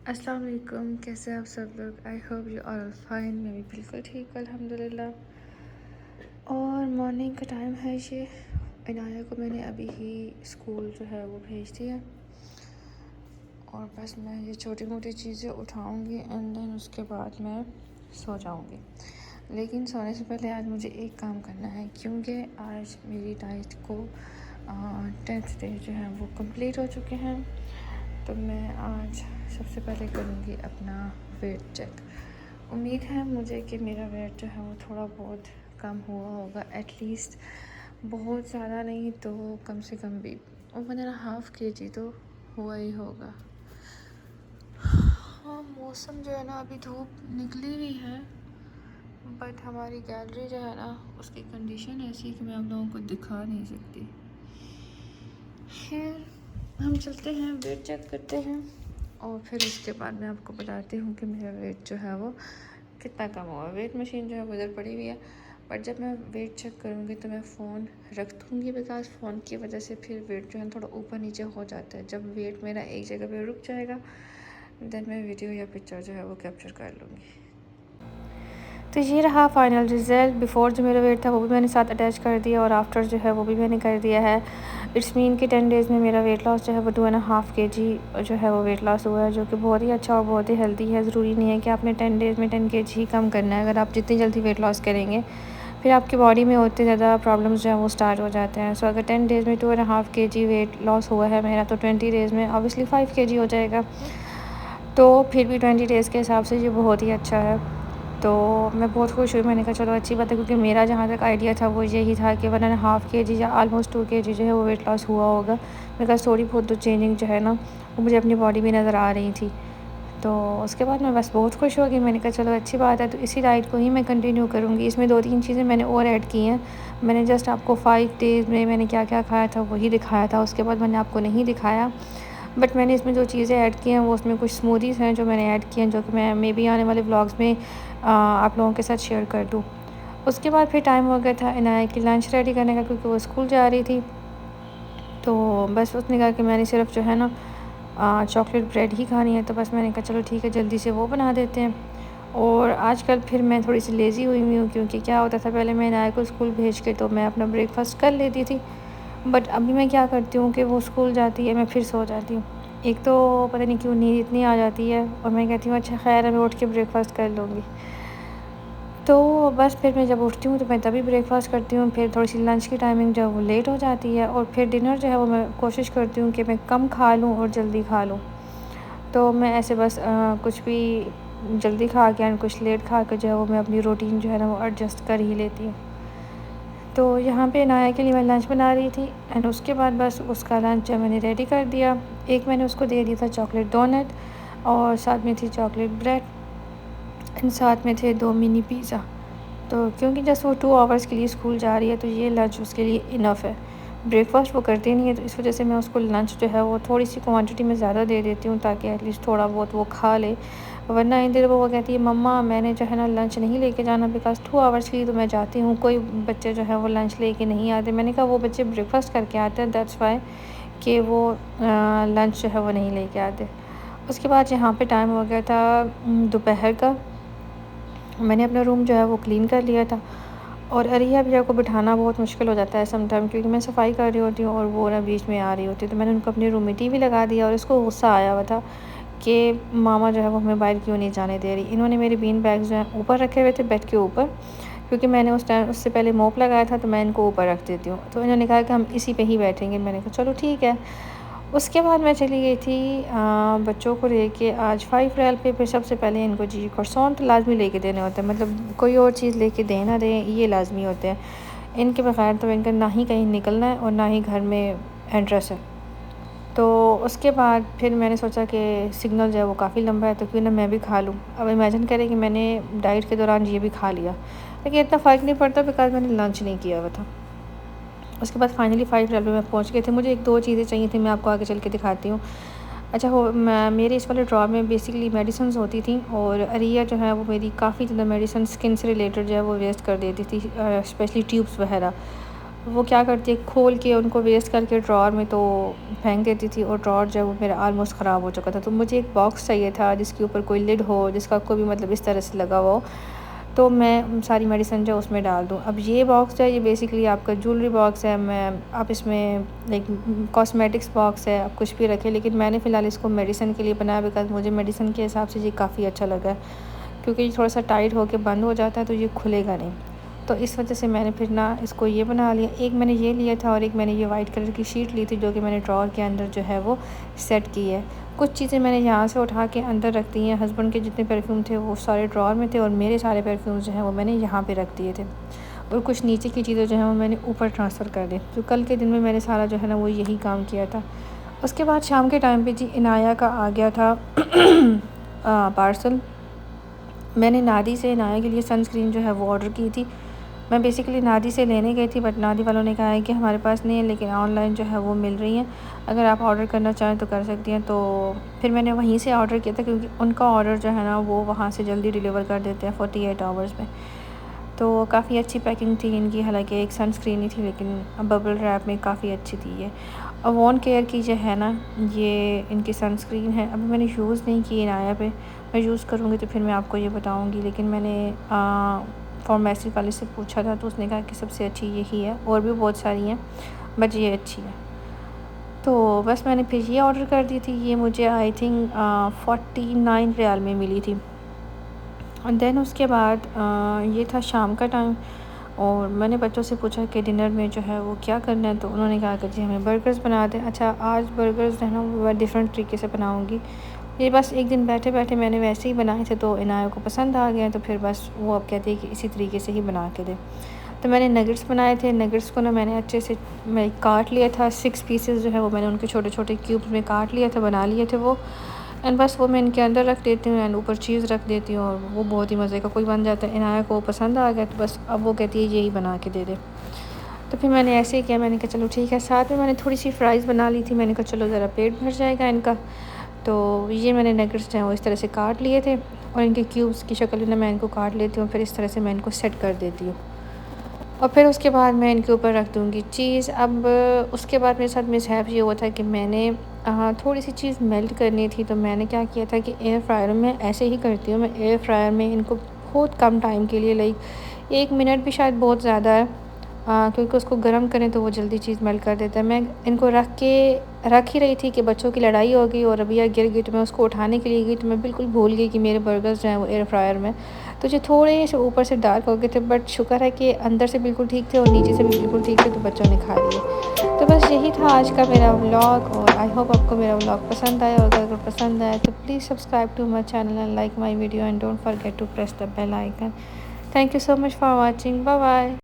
अस्सलाम वालेकुम। कैसे आप सब लोग? I hope you are fine. मैं भी बिल्कुल ठीक अल्हम्दुलिल्लाह। और मॉर्निंग का टाइम है ये। इनाया को मैंने अभी ही स्कूल जो है वो भेज दिया और बस मैं ये छोटी मोटी चीज़ें उठाऊंगी एंड देन उसके बाद मैं सो जाऊंगी। लेकिन सोने से पहले आज मुझे एक काम करना है क्योंकि आज मेरी डाइट को 10th डे जो है वो कंप्लीट हो चुके हैं। तो मैं आज सबसे पहले करूँगी अपना वेट चेक। उम्मीद है मुझे कि मेरा वेट जो है वो थोड़ा बहुत कम हुआ होगा, एटलीस्ट बहुत ज़्यादा नहीं तो कम से कम भी 1.5 kg तो हुआ ही होगा। हाँ, मौसम जो है ना अभी धूप निकली हुई है, बट हमारी गैलरी जो है ना उसकी कंडीशन ऐसी है कि मैं आप लोगों को दिखा नहीं सकती। खैर, हम चलते हैं, वेट चेक करते हैं और फिर उसके बाद मैं आपको बताती हूँ कि मेरा वेट जो है वो कितना कम हुआ। वेट मशीन जो है वो उधर पड़ी हुई है, बट जब मैं वेट चेक करूँगी तो मैं फ़ोन रख दूँगी, बिकॉज फ़ोन की वजह से फिर वेट जो है थोड़ा ऊपर नीचे हो जाता है। जब वेट मेरा एक जगह पे रुक जाएगा देन मैं वीडियो या पिक्चर जो है वो कैप्चर कर लूँगी। तो ये रहा फाइनल रिज़ल्ट। बिफ़ोर जो मेरा वेट था वो भी मैंने साथ अटैच कर दिया और आफ्टर जो है वो भी मैंने कर दिया है। इट्स मीन कि 10 डेज़ में मेरा वेट लॉस जो है वो 2.5 kg जो है वो वेट लॉस हुआ है, जो कि बहुत ही अच्छा और बहुत ही हेल्दी है। ज़रूरी नहीं है कि आपने 10 डेज़ में 10 kg ही कम करना है। अगर आप जितनी जल्दी वेट लॉस करेंगे फिर आपकी बॉडी में उतने ज़्यादा प्रॉब्लम्स जो हैं वो स्टार्ट हो जाते हैं। सो अगर 10 डेज़ में 2.5 kg वेट लॉस हुआ है मेरा, तो 20 डेज़ में ऑब्वियसली 5 kg हो जाएगा। तो फिर भी 20 डेज़ के हिसाब से ये बहुत ही अच्छा है। तो मैं बहुत खुश हुई। मैंने कहा चलो अच्छी बात है, क्योंकि मेरा जहाँ तक आइडिया था वो यही था कि 1.5 kg या ऑलमोस्ट 2 kg जो है वो वेट लॉस हुआ होगा। मेरे पास थोड़ी बहुत तो चेंजिंग जो है ना वो मुझे अपनी बॉडी में नज़र आ रही थी। तो उसके बाद मैं बस बहुत खुश हो गई। मैंने कहा चलो अच्छी बात है, तो इसी डाइट को ही मैं कंटिन्यू करूँगी। इसमें 2-3 चीज़ें मैंने और ऐड की हैं। मैंने जस्ट आपको 5 डेज़ में मैंने क्या क्या खाया था वही दिखाया था, उसके बाद मैंने आपको नहीं दिखाया। बट मैंने इसमें जो चीज़ें ऐड की हैं वो उसमें कुछ स्मूदीज़ हैं जो मैंने ऐड की हैं, जो कि मैं मे बी आने वाले व्लॉग्स में आप लोगों के साथ शेयर कर दूँ। उसके बाद फिर टाइम हो गया था इनाया की लंच रेडी करने का, क्योंकि वो स्कूल जा रही थी। तो बस उसने कहा कि मैंने सिर्फ जो है ना चॉकलेट ब्रेड ही खानी है, तो बस मैंने कहा चलो ठीक है जल्दी से वो बना देते हैं। और आजकल फिर मैं थोड़ी सी लेज़ी हुई हुई हूँ, क्योंकि क्या होता था पहले मैं इनाया को स्कूल भेज के तो मैं अपना ब्रेकफास्ट कर लेती थी, बट अभी मैं क्या करती हूँ कि वो स्कूल जाती है मैं फिर सो जाती हूँ। एक तो पता नहीं क्यों नींद इतनी आ जाती है और मैं कहती हूँ अच्छा खैर है, मैं उठ के ब्रेकफास्ट कर लूँगी। तो बस फिर मैं जब उठती हूँ तो मैं तभी ब्रेकफास्ट करती हूँ। फिर थोड़ी सी लंच की टाइमिंग जो है वो लेट हो जाती है और फिर डिनर जो है वो मैं कोशिश करती हूँ कि मैं कम खा लूँ और जल्दी खा लूँ। तो मैं ऐसे बस कुछ भी जल्दी खा के एंड कुछ लेट खा के जो है वो मैं अपनी रूटीन जो है ना वो एडजस्ट कर ही लेती हूँ। तो यहाँ पे नाया के लिए मैं लंच बना रही थी एंड उसके बाद बस उसका लंच जो मैंने रेडी कर दिया। एक मैंने उसको दे दिया था चॉकलेट डोनट और साथ में थी चॉकलेट ब्रेड एंड साथ में थे 2 मिनी पिज़्ज़ा। तो क्योंकि जस्ट वो 2 आवर्स के लिए स्कूल जा रही है तो ये लंच उसके लिए इनफ है। ब्रेकफास्ट वो करती नहीं है, तो इस वजह से मैं उसको लंच जो है वो थोड़ी सी क्वांटिटी में ज़्यादा दे देती हूँ, ताकि एटलीस्ट थोड़ा बहुत वो खा ले। वरना इन दिनों वो कहती है मम्मा मैंने जो है ना लंच नहीं लेके जाना, बिकॉज़ 2 आवर्स के लिए तो मैं जाती हूँ, कोई बच्चे जो है वो लंच लेके नहीं आते। मैंने कहा वो बच्चे ब्रेकफास्ट करके आते हैं, दैट्स वाई कि वो लंच जो है वो नहीं लेके आते। उसके बाद यहाँ पे टाइम हो गया था दोपहर का। मैंने अपना रूम जो है वो क्लीन कर लिया था और अरिया भैया को बिठाना बहुत मुश्किल हो जाता है सम टाइम, क्योंकि मैं सफाई कर रही होती हूँ और वो ना बीच में आ रही होती है। तो मैंने उनको अपने रूम में टीवी लगा दिया और इसको गुस्सा आया हुआ था कि मामा जो है वो हमें बाहर क्यों नहीं जाने दे रही। इन्होंने मेरे बीन बैग्स जो हैं ऊपर रखे हुए थे बेड के ऊपर, क्योंकि मैंने उस टाइम उससे पहले मोप लगाया था, तो मैं इनको ऊपर रख देती हूँ। तो इन्होंने कहा कि हम इसी पे ही बैठेंगे। मैंने कहा चलो ठीक है। उसके बाद मैं चली गई थी बच्चों को लेके आज 5 रैल पे। फिर सबसे पहले इनको जी croissant तो लाजमी लेके देने होते हैं, मतलब कोई और चीज़ लेके दें ना दें ये लाजमी होते हैं। इनके बगैर तो इनका ना ही कहीं निकलना है और ना ही घर में एड्रेस है। तो उसके बाद फिर मैंने सोचा कि सिग्नल जो है वो काफ़ी लंबा है, तो क्यों ना मैं भी खा लूँ। अब इमेजिन करें कि मैंने डाइट के दौरान ये भी खा लिया, लेकिन इतना फ़र्क नहीं पड़ता बिकॉज़ मैंने लंच नहीं किया हुआ था। उसके बाद फाइनली 5 रेलवे में पहुंच गए थे। मुझे 1-2 चीज़ें चाहिए थी, मैं आपको आगे चल के दिखाती हूँ। अच्छा हो मेरे इस वाले ड्रॉर में बेसिकली मेडिसिन्स होती थी और अरिया जो है वो मेरी काफ़ी ज़्यादा मेडिसिन स्किन से रिलेटेड जो है वो वेस्ट कर देती थी, स्पेशली ट्यूब्स वगैरह। वो क्या करती है, खोल के उनको वेस्ट करके ड्रॉर में तो फेंक देती थी, और ड्रॉर जो है वो मेरा आलमोस्ट ख़राब हो चुका था। तो मुझे एक बॉक्स चाहिए था जिसके ऊपर कोई लिड हो, जिसका कोई भी मतलब इस तरह से लगा हुआ हो, तो मैं सारी मेडिसिन जो उसमें डाल दूँ। अब ये बॉक्स जो है ये बेसिकली आपका ज्वेलरी बॉक्स है, मैं आप इसमें लाइक कॉस्मेटिक्स बॉक्स है, आप कुछ भी रखें, लेकिन मैंने फ़िलहाल इसको मेडिसिन के लिए बनाया बिकॉज़ मुझे मेडिसिन के हिसाब से ये काफ़ी अच्छा लगा है, क्योंकि ये थोड़ा सा टाइट होकर बंद हो जाता है तो ये खुलेगा नहीं। तो इस वजह से मैंने फिर ना इसको ये बना लिया। एक मैंने ये लिया था और एक मैंने ये वाइट कलर की शीट ली थी जो कि मैंने ड्रॉर के अंदर जो है वो सेट की है। कुछ चीज़ें मैंने यहाँ से उठा के अंदर रख दी हैं। हस्बैंड के जितने परफ्यूम थे वो सारे ड्रॉर में थे और मेरे सारे परफ्यूम जो हैं वो मैंने यहाँ पे रख दिए थे, और कुछ नीचे की चीज़ें जो हैं वो मैंने ऊपर ट्रांसफ़र कर दी। तो कल के दिन में मैंने सारा जो है ना वो यही काम किया था। उसके बाद शाम के टाइम पे जी इनाया का आ गया था पार्सल। मैंने नादी से इनाया के लिए सनस्क्रीन जो है वो ऑर्डर की थी। मैं बेसिकली नादी से लेने गई थी, बट नादी वालों ने कहा है कि हमारे पास नहीं है, लेकिन ऑनलाइन जो है वो मिल रही हैं, अगर आप ऑर्डर करना चाहें तो कर सकती हैं। तो फिर मैंने वहीं से ऑर्डर किया था, क्योंकि उनका ऑर्डर जो है ना वो वहाँ से जल्दी डिलीवर कर देते हैं 48 आवर्स में। तो काफ़ी अच्छी पैकिंग थी इनकी, हालांकि एक सनस्क्रीन ही थी लेकिन बबल रैप में काफ़ी अच्छी थी ये। अवॉन केयर की जो है ना ये इनकी सनस्क्रीन है, अभी मैंने यूज़ नहीं की इनाया पे, मैं यूज़ करूँगी तो फिर मैं आपको ये बताऊँगी। लेकिन मैंने फार्मेसी वाले से पूछा था तो उसने कहा कि सबसे अच्छी यही है, और भी बहुत सारी हैं बट ये अच्छी है। तो बस मैंने फिर ये ऑर्डर कर दी थी। ये मुझे आई थिंक 49 रियाल में मिली थी। और देन उसके बाद ये था शाम का टाइम, और मैंने बच्चों से पूछा कि डिनर में जो है वो क्या करना है, तो उन्होंने कहा कि जी हमें बर्गर्स बना दें। अच्छा, आज बर्गर्स जो है ना वो डिफरेंट तरीके से बनाऊँगी। ये बस एक दिन बैठे बैठे मैंने वैसे ही बनाए थे तो इनाया को पसंद आ गया, तो फिर बस वो अब कहती है कि इसी तरीके से ही बना के दे। तो मैंने नगेट्स बनाए थे। नगेट्स को ना मैंने अच्छे से मैं काट लिया था, 6 पीसेस जो है वो मैंने उनके छोटे छोटे क्यूब्स में काट लिया था, बना लिए थे वो। एंड बस वो मैं इनके अंदर रख देती हूँ एंड ऊपर चीज़ रख देती हूँ, और वो बहुत ही मज़े का कोई बन जाता है। इनाया को पसंद आ गया तो बस अब वो कहती है यही बना के दे दे। तो फिर मैंने ऐसे ही किया, मैंने कहा चलो ठीक है। साथ में मैंने थोड़ी सी फ्राइज़ बना ली थी, मैंने कहा चलो ज़रा पेट भर जाएगा इनका। तो ये मैंने नगेट्स जो हैं वो इस तरह से काट लिए थे, और इनके क्यूब्स की शक्ल में मैं इनको काट लेती हूँ, फिर इस तरह से मैं इनको सेट कर देती हूँ, और फिर उसके बाद मैं इनके ऊपर रख दूँगी चीज़। अब उसके बाद मेरे साथ मिसहैप ये हुआ था कि मैंने थोड़ी सी चीज़ मेल्ट करनी थी, तो मैंने क्या किया था कि एयर फ्रायर में ऐसे ही करती हूँ, मैं एयर फ्रायर में इनको बहुत कम टाइम के लिए, लाइक 1 मिनट भी शायद बहुत ज़्यादा है, क्योंकि उसको गर्म करें तो वो जल्दी चीज़ मेल्ट कर देता है। मैं इनको रख ही रही थी कि बच्चों की लड़ाई हो गई और अभी गिर गई, तो मैं उसको उठाने के लिए गई तो मैं बिल्कुल भूल गई कि मेरे बर्गर्स जो हैं वो एयर फ्रायर में, तो जो थोड़े से ऊपर से डार्क हो गए थे, बट शुक्र है कि अंदर से बिल्कुल ठीक थे और नीचे से भी बिल्कुल ठीक थे, तो बच्चों ने खा लिए। तो बस यही था आज का मेरा व्लॉग, और आई होप आपको मेरा व्लॉग पसंद आया होगा। अगर पसंद आया तो please subscribe to my channel and like my video and don't forget to press the bell icon. Thank you so much for watching. Bye bye.